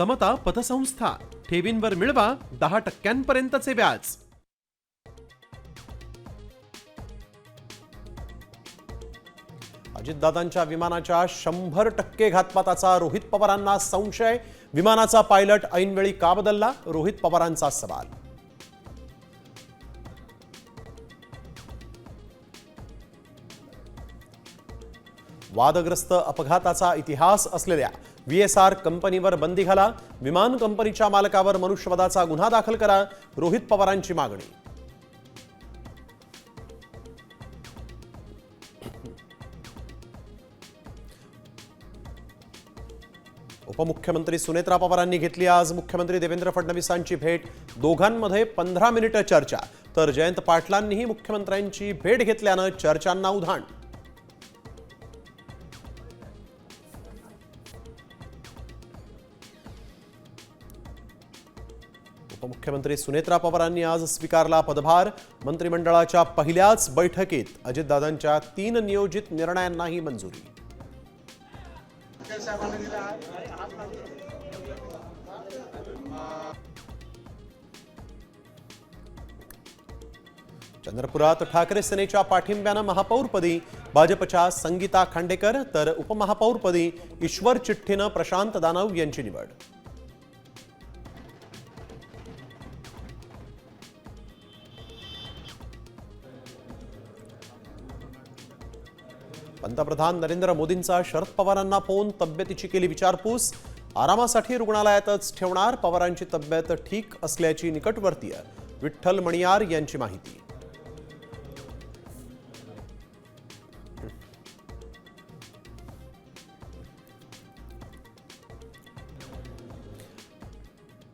समता पतसंस्था, ठेवींवर मिळवा 10% व्याज. अजितदादांच्या विमानाच्या 100% घातपाताचा रोहित पवारांना संशय. विमानाचा पायलट ऐनवेळी का बदलला? रोहित पवारांचा सवाल. वादग्रस्त अपघाताचा इतिहास असलेल्या VSR कंपनीवर बंदी घाला. विमान कंपनीच्या मालकावर मनुष्यवधाचा गुन्हा दाखल करा. रोहित पवारांची मागणी. उपमुख्यमंत्री सुनेत्रा पवारांनी घेतली आज मुख्यमंत्री देवेंद्र फडणवीसांची भेट. दोघांमध्ये 15 मिनिटे चर्चा. तर जयंत पाटलांनीही मुख्यमंत्र्यांची भेट घेतल्यानं चर्चांना उधाण. उपमुख्यमंत्री सुनेत्रा पवारांनी आज स्वीकारला पदभार. मंत्रिमंडळाच्या पहिल्याच बैठकीत अजितदादांच्या 3 नियोजित निर्णयांनाही मंजुरी. चंद्रपुरात ठाकरे सेनेच्या पाठिंब्यानं महापौरपदी भाजपच्या संगीता खांडेकर तर उपमहापौरपदी ईश्वर चिठ्ठीनं प्रशांत दानव यांची निवड. पंतप्रधान नरेंद्र मोदींचा शरद पवारांना फोन. तब्येतीची केली विचारपूस. आरामासाठी रुग्णालयातच ठेवणार. पवारांची तब्येत ठीक असल्याची निकटवर्तीय विठ्ठल मणियार यांची माहिती.